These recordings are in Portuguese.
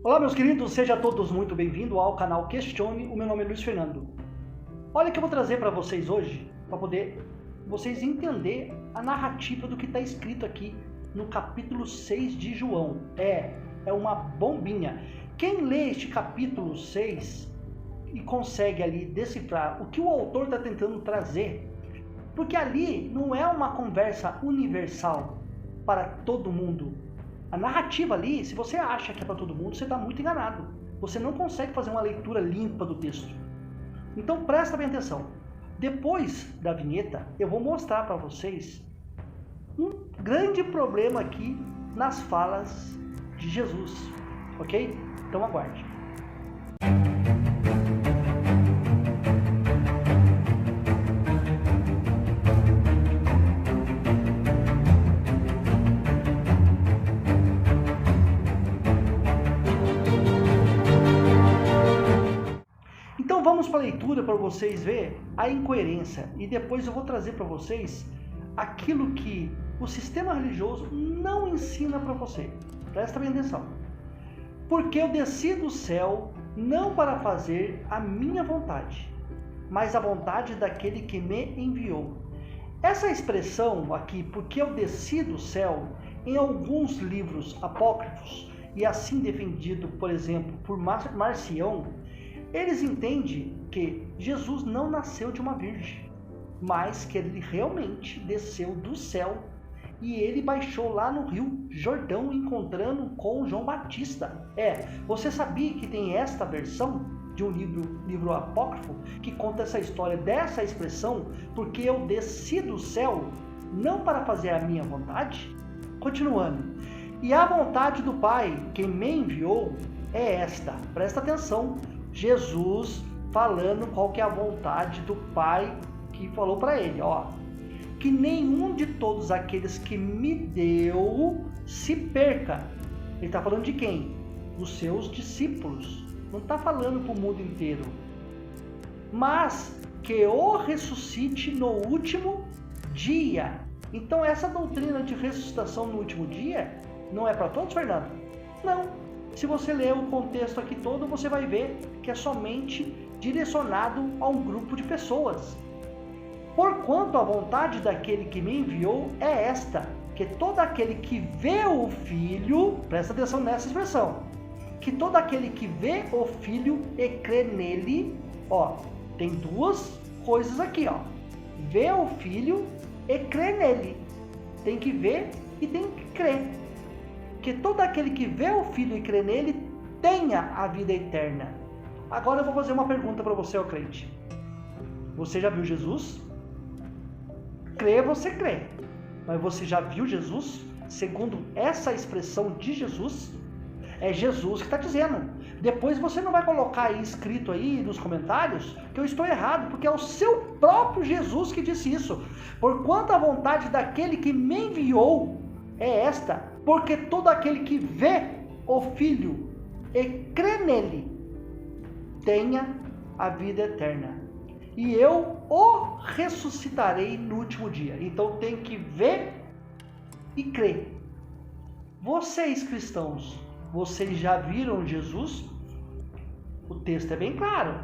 Olá, meus queridos, sejam todos muito bem-vindos ao canal Questione. O meu nome é Luiz Fernando. Olha o que eu vou trazer para vocês hoje, para poder vocês entender a narrativa do que está escrito aqui no capítulo 6 de João. É uma bombinha. Quem lê este capítulo 6 e consegue ali decifrar o que o autor está tentando trazer, porque ali não é uma conversa universal para todo mundo. A narrativa ali, se você acha que é para todo mundo, você está muito enganado. Você não consegue fazer uma leitura limpa do texto. Então presta bem atenção. Depois da vinheta, eu vou mostrar para vocês um grande problema aqui nas falas de Jesus, ok? Então aguarde. Então vamos para a leitura para vocês verem a incoerência e depois eu vou trazer para vocês aquilo que o sistema religioso não ensina para você. Presta bem atenção. Porque eu desci do céu não para fazer a minha vontade, mas a vontade daquele que me enviou. Essa expressão aqui, porque eu desci do céu, em alguns livros apócrifos e assim defendido, por exemplo, por Marcião, eles entendem que Jesus não nasceu de uma virgem, mas que ele realmente desceu do céu e ele baixou lá no Rio Jordão, encontrando com João Batista. Você sabia que tem esta versão de um livro apócrifo que conta essa história dessa expressão, porque eu desci do céu não para fazer a minha vontade? Continuando. E a vontade do Pai, quem me enviou, é esta. Presta atenção. Jesus falando qual que é a vontade do Pai que falou para ele, que nenhum de todos aqueles que me deu se perca. Ele está falando de quem? Dos seus discípulos. Não está falando para o mundo inteiro. Mas que o ressuscite no último dia. Então essa doutrina de ressuscitação no último dia não é para todos, Fernando? Não. Se você ler o contexto aqui todo, você vai ver que é somente direcionado a um grupo de pessoas. Porquanto a vontade daquele que me enviou é esta, que todo aquele que vê o Filho, presta atenção nessa expressão, que todo aquele que vê o Filho e crê nele, tem duas coisas aqui, vê o Filho e crê nele. Tem que ver e tem que crer. Que todo aquele que vê o Filho e crê nele tenha a vida eterna. Agora eu vou fazer uma pergunta para você, crente. Você já viu Jesus? Crer você crê. Mas você já viu Jesus? Segundo essa expressão de Jesus, é Jesus que está dizendo. Depois você não vai colocar aí escrito aí nos comentários que eu estou errado, porque é o seu próprio Jesus que disse isso. Porquanto a vontade daquele que me enviou é esta, porque todo aquele que vê o Filho e crê nele tenha a vida eterna. E eu o ressuscitarei no último dia. Então tem que ver e crer. Vocês cristãos, vocês já viram Jesus? O texto é bem claro.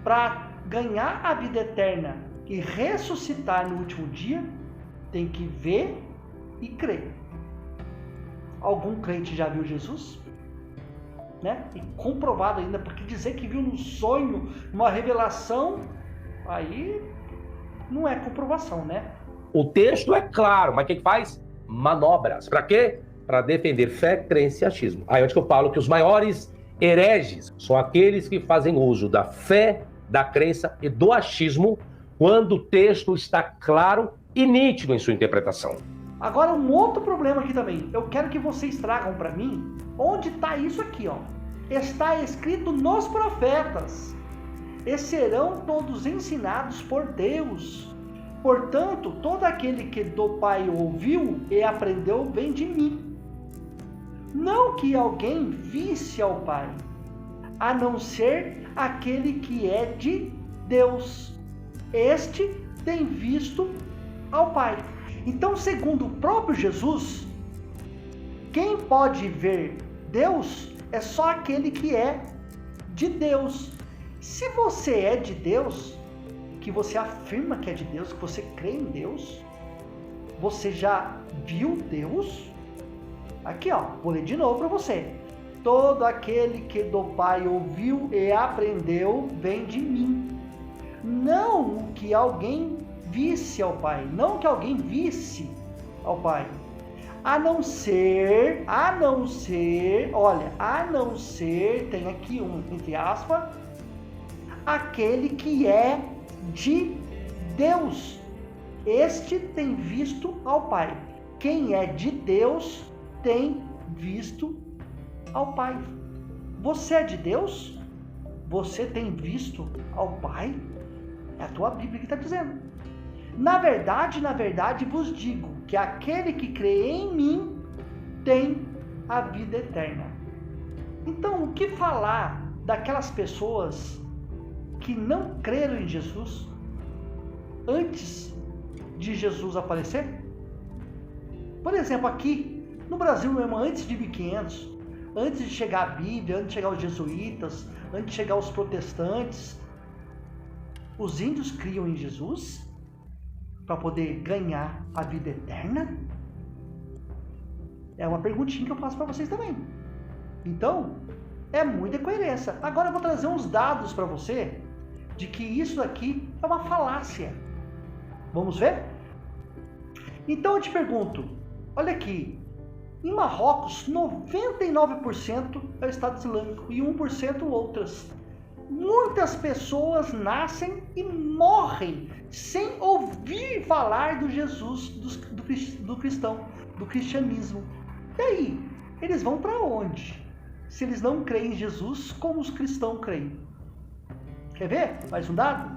Para ganhar a vida eterna e ressuscitar no último dia, tem que ver e crer. Algum crente já viu Jesus? E comprovado ainda, porque dizer que viu num sonho, uma revelação, aí não é comprovação, O texto é claro, mas o que faz? Manobras. Para quê? Para defender fé, crença e achismo. Aí é onde que eu falo que os maiores hereges são aqueles que fazem uso da fé, da crença e do achismo quando o texto está claro e nítido em sua interpretação. Agora um outro problema aqui também. Eu quero que vocês tragam para mim onde está isso aqui, Está escrito nos profetas. E serão todos ensinados por Deus. Portanto, todo aquele que do Pai ouviu e aprendeu vem de mim. Não que alguém visse ao Pai, a não ser aquele que é de Deus. Este tem visto ao Pai. Então, segundo o próprio Jesus, quem pode ver Deus é só aquele que é de Deus. Se você é de Deus, que você afirma que é de Deus, que você crê em Deus, você já viu Deus? Aqui, ó, vou ler de novo para você. Todo aquele que do Pai ouviu e aprendeu vem de mim. Não que alguém visse ao Pai, não que alguém visse ao Pai. A não ser, tem aqui entre aspas, aquele que é de Deus. Este tem visto ao Pai. Quem é de Deus tem visto ao Pai. Você é de Deus? Você tem visto ao Pai? É a tua Bíblia que está dizendo. Na verdade vos digo que aquele que crê em mim tem a vida eterna. Então, o que falar daquelas pessoas que não creram em Jesus antes de Jesus aparecer? Por exemplo, aqui no Brasil, meu irmão, antes de 1500, antes de chegar a Bíblia, antes de chegar os jesuítas, antes de chegar os protestantes, os índios criam em Jesus para poder ganhar a vida eterna? É uma perguntinha que eu faço para vocês também. Então, é muita coerência. Agora eu vou trazer uns dados para você de que isso aqui é uma falácia. Vamos ver? Então eu te pergunto, olha aqui, em Marrocos 99% é o Estado Islâmico e 1% outras. Muitas pessoas nascem e morrem sem ouvir falar do Jesus, do cristão, do cristianismo. E aí, eles vão para onde? Se eles não creem em Jesus como os cristãos creem. Quer ver? Mais um dado?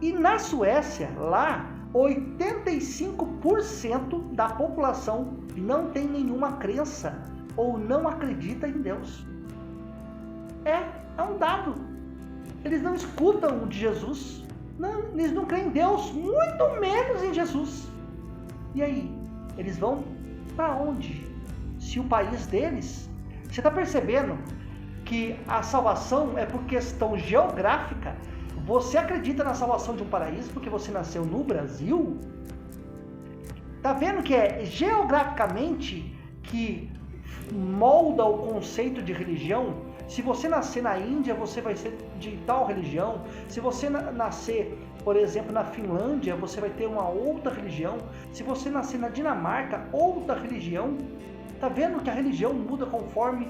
E na Suécia, lá, 85% da população não tem nenhuma crença ou não acredita em Deus. É um dado. Eles não escutam de Jesus. Não, eles não creem em Deus, muito menos em Jesus. E aí, eles vão para onde? Se o país deles... Você está percebendo que a salvação é por questão geográfica? Você acredita na salvação de um paraíso porque você nasceu no Brasil? Está vendo que é geograficamente que molda o conceito de religião? Se você nascer na Índia, você vai ser de tal religião. Se você nascer, por exemplo, na Finlândia, você vai ter uma outra religião. Se você nascer na Dinamarca, outra religião. Tá vendo que a religião muda conforme,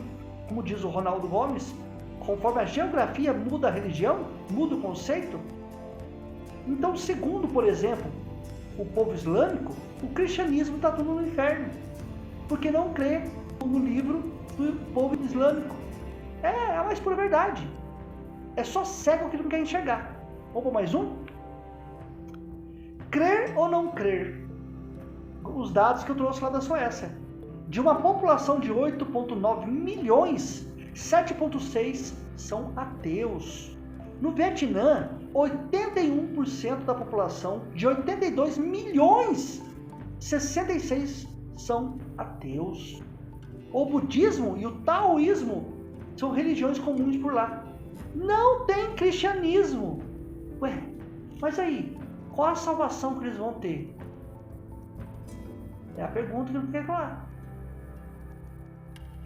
como diz o Ronaldo Gomes, conforme a geografia muda a religião, muda o conceito? Então, segundo, por exemplo, o povo islâmico, o cristianismo está tudo no inferno, porque não crê no livro do povo islâmico. É a mais pura verdade. É só cego que não quer enxergar. Vamos para mais um? Crer ou não crer? Os dados que eu trouxe lá da Suécia. De uma população de 8,9 milhões, 7,6 são ateus. No Vietnã, 81% da população, de 82 milhões, 66 são ateus. O budismo e o taoísmo são religiões comuns por lá. Não tem cristianismo. Ué, mas aí, qual a salvação que eles vão ter? É a pergunta que eu quero falar.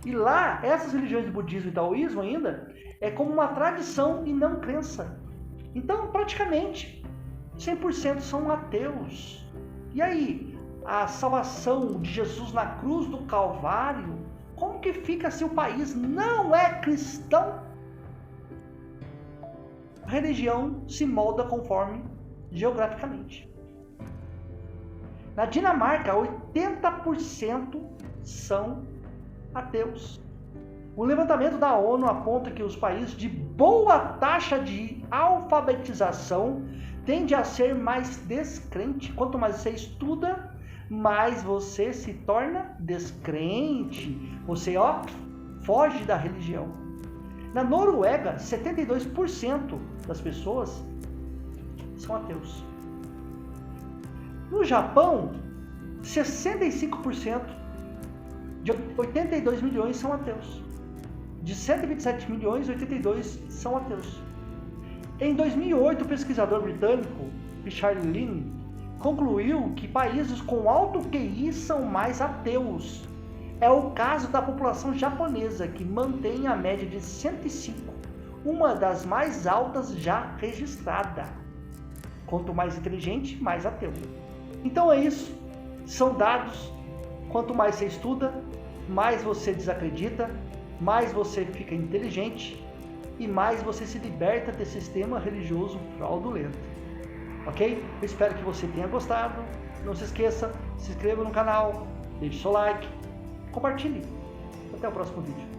E lá, essas religiões do budismo e taoísmo ainda, é como uma tradição e não crença. Então, praticamente, 100% são ateus. E aí, a salvação de Jesus na cruz do Calvário, como que fica se o país não é cristão? A religião se molda conforme geograficamente. Na Dinamarca, 80% são ateus. O levantamento da ONU aponta que os países de boa taxa de alfabetização tendem a ser mais descrente. Quanto mais você estuda, mais você se torna descrente. Você, foge da religião. Na Noruega, 72% das pessoas são ateus. No Japão, 65% de 82 milhões são ateus. De 127 milhões, 82 são ateus. Em 2008, o pesquisador britânico Richard Lynn concluiu que países com alto QI são mais ateus. É o caso da população japonesa, que mantém a média de 105, uma das mais altas já registrada. Quanto mais inteligente, mais ateu. Então é isso, são dados. Quanto mais você estuda, mais você desacredita, mais você fica inteligente e mais você se liberta desse sistema religioso fraudulento. Ok? Eu espero que você tenha gostado. Não se esqueça, se inscreva no canal, deixe seu like, compartilhe. Até o próximo vídeo.